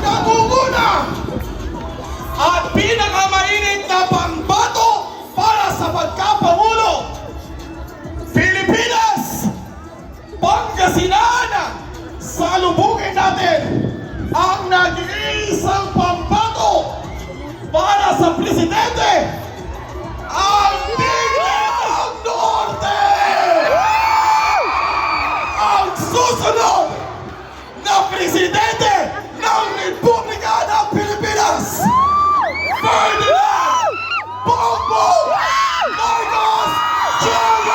nangunguna at pinakamainit na pambato para sa pagkapangulo. Pilipinas, Pangasinan, salubungin natin ang nag-iisang pambato para sa presidente, ang Tigre ng Norte! Ang susunod na presidente ng Republika ng Pilipinas, Ferdinand Bongbong Marcos Jr.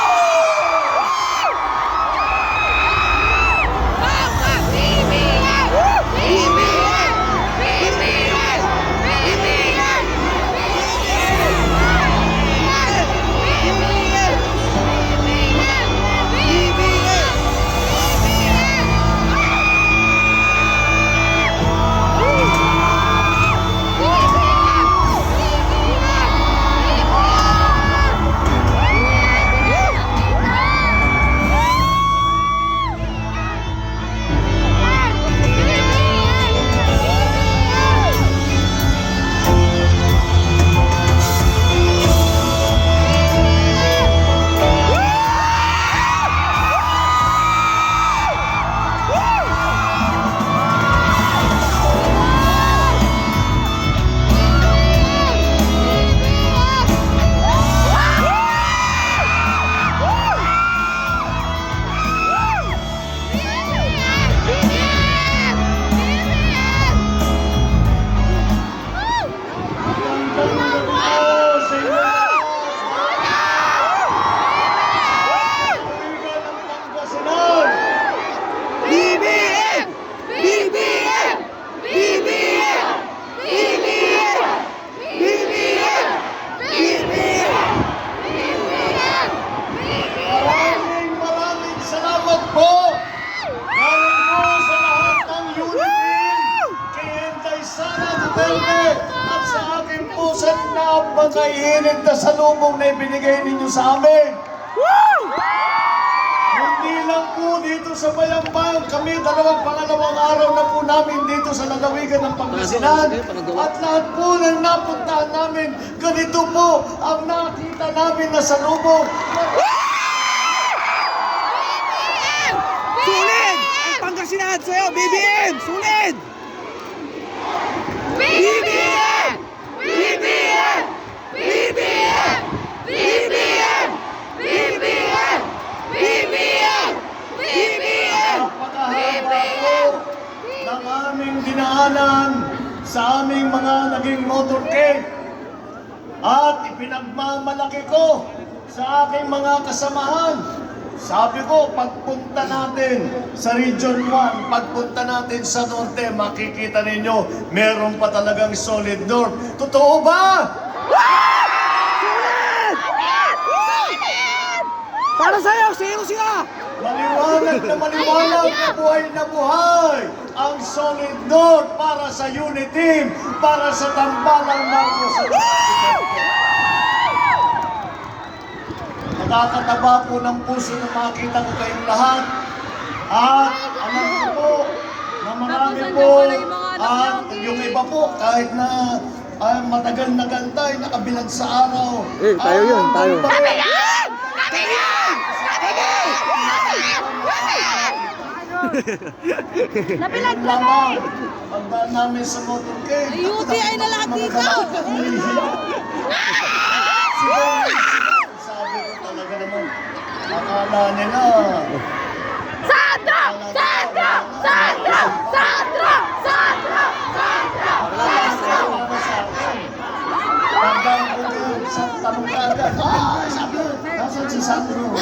At sa aking pusat na pagkainit na salubong na ibinigay ninyo sa amin. Hindi lang po dito sa Bayambang, kami pangalawang araw na po namin dito sa lalawigan ng Pangasinan. At lahat po ng napuntahan namin, ganito po ang nakita namin na salubong. Sulit! Ang Pangasinan sa'yo, BBM! Sulit! BBM! BBM! BBM! BBM! BBM! BBM! BBM! Napakahaba po ng aming dinaanan sa aming mga naging motorcade at ipinagmamalaki ko sa aking mga kasamahan. Sabi ko, pagpunta natin sa Region 1, pagpunta natin sa Norte, makikita ninyo, meron pa talagang solid North. Totoo ba? Para sa'yo, sino sila? Maliwanag na buhay ang solid North para sa unit team, para sa tambalang Marcos. Nakakataba po ng puso na makita ko kayong lahat. At alam ko po na marami po at yung iba po kahit na matagal na gantay, nakabilad sa araw. Tayo yun, tayo. Kami yan! Kami yan! Napilag kami! Pagdaan namin sa motorcade. UTI ay na lahat dito! Sabi ko talaga naman, akala nila. Sandro! Sandro! Sandro! Sandro! Sandro! Sandro! Pagdaan ko yun, sa tanong ka agad. Sabi ko, nasan si Sandro?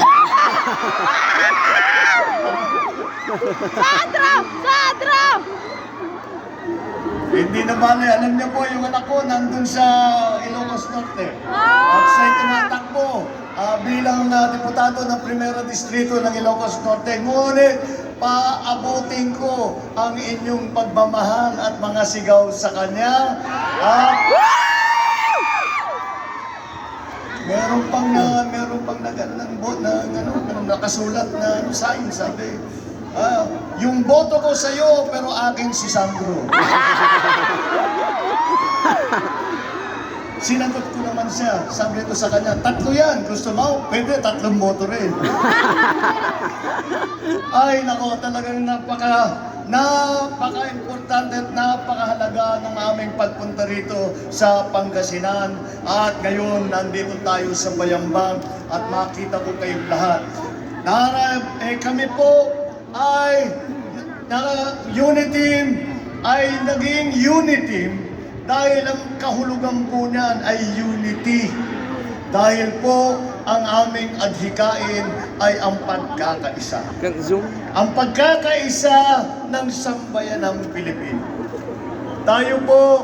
Sandro! Sandro! Hindi na bale, alam niyo po yung anak ko nandun sa Ilocos Norte. At siya'y tumatakbo bilang deputado ng Primera Distrito ng Ilocos Norte. Ngunit, paabutin ko ang inyong pagmamahal at mga sigaw sa kanya. At meron pang nakasulat na sign, sabi. Yung boto ko sa'yo, pero akin si Sandro. Sinagot ko naman siya. Sabi ko sa kanya, 3 yan. Gusto mo? Pwede, 3 motor rin. Ay, nako, talagang napaka-importante at napakahalaga ng aming pagpunta rito sa Pangasinan. At ngayon, nandito tayo sa Bayambang at makita ko kayong lahat. Kami po ay unity ay naging unity dahil ang kahulugan po niyan ay unity. Dahil po ang aming adhikain ay ang pagkakaisa. Zoom. Ang pagkakaisa ng sambayanang Pilipino. Tayo po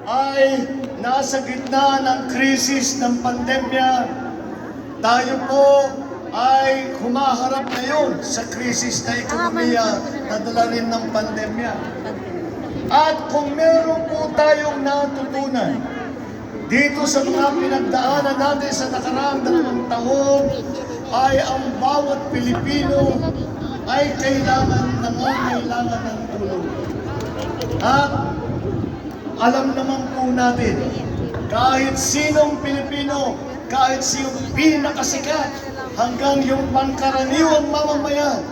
ay nasa gitna ng krisis ng pandemya. Tayo po ay humaharap ngayon sa krisis na ekonomiya na dala rin ng pandemya. At kung meron po tayong natutunan dito sa mga pinagdaanan natin sa nakaraang 2 taon, ay ang bawat Pilipino ay nangangailangan ng tulong. At alam naman po natin, kahit sinong Pilipino, kahit sinong pinakasikat, hanggang yung pangkaraniwang mamamayan,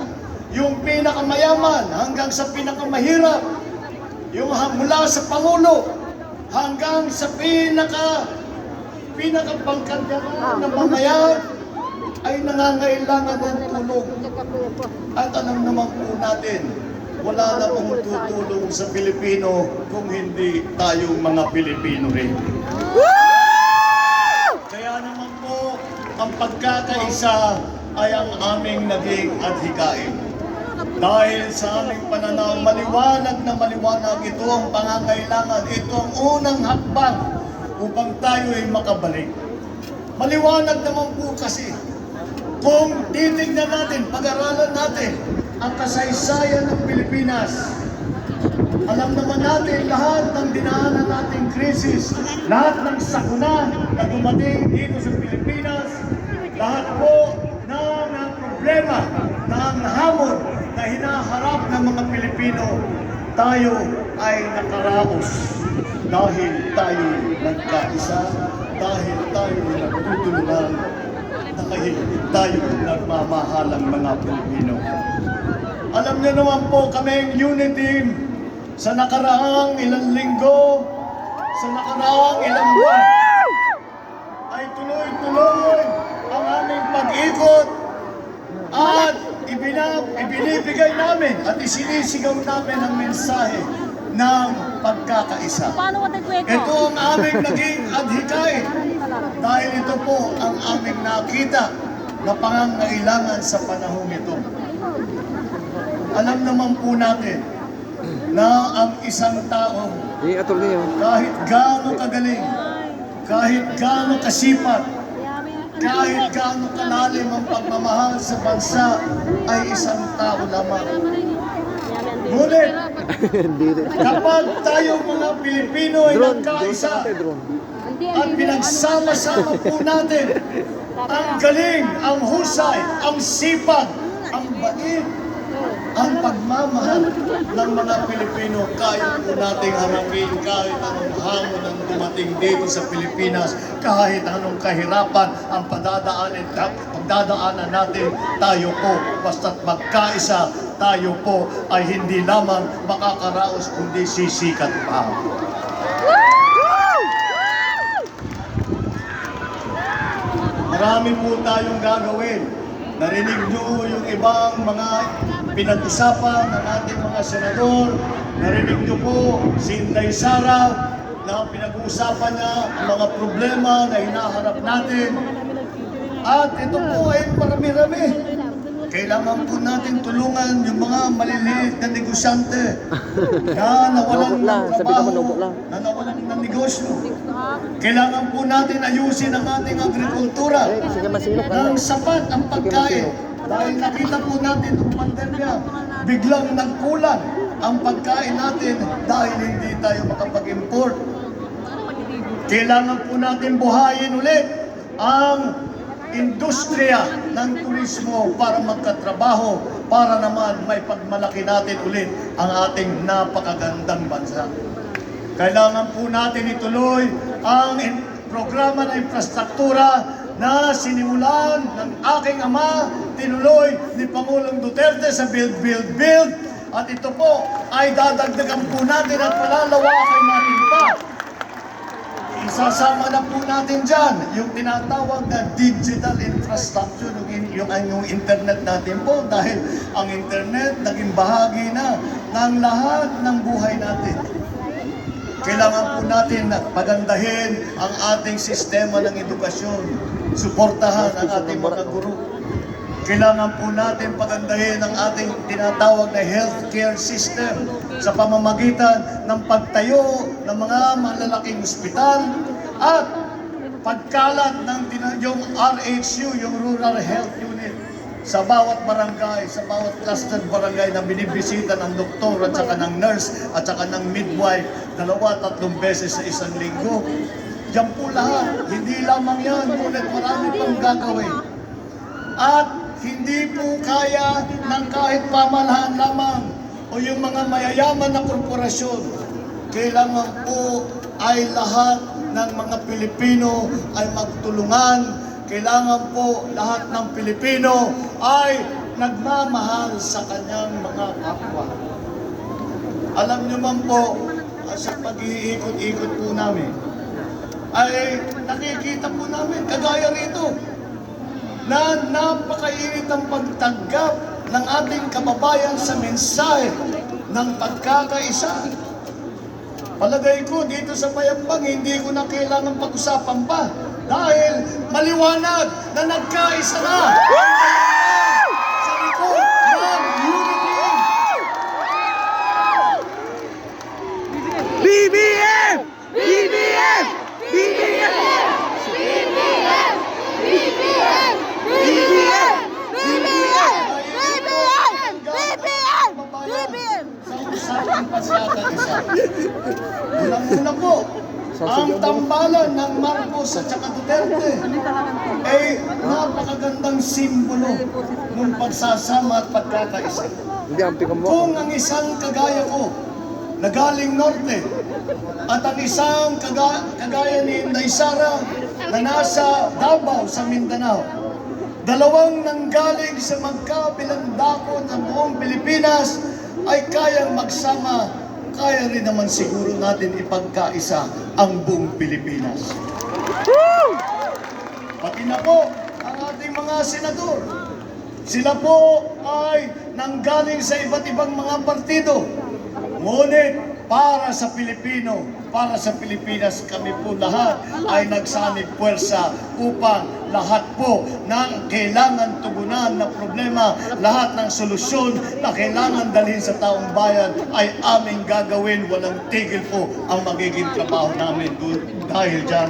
yung pinakamayaman hanggang sa pinakamahirap, yung mula sa Pangulo hanggang sa pinakapangkandyanan ng mamayan ay nangangailangan ng tulong. At alam naman po natin, wala na pong tutulong sa Pilipino kung hindi tayong mga Pilipino rin. Kaya naman po, ang pagkakaisa ay ang aming naging adhikain. Dahil sa aming pananaw, maliwanag na maliwanag ito ang pangangailangan. Ito ang unang hakbang upang tayo ay makabalik. Maliwanag naman po kasi, kung titignan natin, pag-aralan natin ang kasaysayan ng Pilipinas, alam naman natin lahat ng dinaanan nating krisis, lahat ng sakuna na dumating dito sa Pilipinas, lahat po ng problema, ng hamon na hinaharap ng mga Pilipino, tayo ay nakaraos dahil tayo nagkaisa, dahil tayo nagtutulungan, dahil tayo nagmamahalang mga Pilipino. Alam niyo naman po kaming unity sa nakaraang ilang linggo, sa nakaraang ilang buwan, ay tuloy-tuloy ang aming pag-ikot at ibinibigay namin at isinisigaw namin ang mensahe ng pagkakaisa. Ito ang aming naging adhikain dahil ito po ang aming nakita na pangangailangan sa panahon ito. Alam naman po natin na ang isang tao, kahit gaano kagaling, kahit gaano kasipat, kahit gaano kalalim ang pagmamahal sa bansa, ay isang tao lamang. Ngunit, kapag tayo mga Pilipino ay nagkaisa at pinagsama-sama po natin ang galing, ang husay, ang sipag, ang bait, ang pagmamahal ng mga Pilipino, kaya po nating harapin kahit anong hamon ang dumating dito sa Pilipinas, kahit anong kahirapan ang pagdadaanan natin, tayo po, basta't magkaisa, tayo po ay hindi lamang makakaraos kundi sisikat pa. Marami po tayong gagawin. Narinig nyo yung ibang mga pinag-usapan ng ating mga senador. Narinig nyo po si Inday Sara na pinag-uusapan niya ang mga problema na hinaharap natin. At ito po ay marami-rami. Kailangan po natin tulungan yung mga maliliit na negosyante na nawalan ng trabaho, na nawalan ng negosyo. Kailangan po natin ayusin ang ating agrikultura ng sapat ang pagkain. Dahil nakita po natin ng pandemya, biglang nagkulang ang pagkain natin dahil hindi tayo makapag-import. Kailangan po natin buhayin ulit ang industriya ng turismo para magkatrabaho, para naman may pagmalaki natin ulit ang ating napakagandang bansa. Kailangan po natin ituloy ang programa ng infrastruktura na sinimulan ng aking ama, tinuloy ni Pangulong Duterte sa Build, Build, Build. At ito po ay dadagdagan po natin at palalawakan natin pa. Isasama na po natin dyan yung tinatawag na digital infrastructure, yung internet natin po, dahil ang internet naging bahagi na ng lahat ng buhay natin. Kailangan po natin pagandahin ang ating sistema ng edukasyon, suportahan ang ating mga guro. Kailangan po natin pagandahin ang ating tinatawag na healthcare system sa pamamagitan ng pagtayo ng mga malalaking ospital at pagkalat ng yung RHU, yung Rural Health Unit, sa bawat barangay, sa bawat clustered barangay na binibisita ng doktor at saka ng nurse at saka ng midwife 2-3 beses sa isang linggo. Diyan po lahat, hindi lamang yan, ngunit marami pang gagawin. At hindi po kaya ng kahit pamahalaan lamang o yung mga mayayaman na korporasyon. Kailangan po ay lahat ng mga Pilipino ay magtulungan. Kailangan po lahat ng Pilipino ay nagmamahal sa kanyang mga kapwa. Alam niyo man po, sa pag-iikot-ikot po namin, ay nakikita po namin, kagaya rito, na napakainit ang pagtanggap ng ating kababayan sa mensahe ng pagkakaisa. Palagay ko dito sa Payambang, hindi ko na kailangan pag-usapan pa dahil maliwanag na nagkaisa na sa likod ng unity. BBM! BBM! BBM! BBM! BBM! BBM! BBM! BBM! Sa usapang pagkakaisa. Unang-una po, ang tambalan ng Marcos at saka Duterte ay napakagandang simbolo ng pagsasama at pagkakaisa. Hindi, ampikan mo. Kung ang isang kagaya ko na galing Norte at ang isang kagaya ni Inday Sara na nasa Davao sa Mindanao, dalawang nanggaling sa magkabilang dako ng buong Pilipinas ay kayang magsama, kaya rin naman siguro natin ipagkaisa ang buong Pilipinas. Pati na po ang ating mga senador. Sila po ay nanggaling sa iba't ibang mga partido. Ngunit para sa Pilipino, para sa Pilipinas, kami po lahat ay nagsanib puwersa upang lahat po ng kailangan tugunan na problema, lahat ng solusyon na kailangan dalhin sa taong bayan ay aming gagawin. Walang tigil po ang magiging trabaho namin dahil dyan.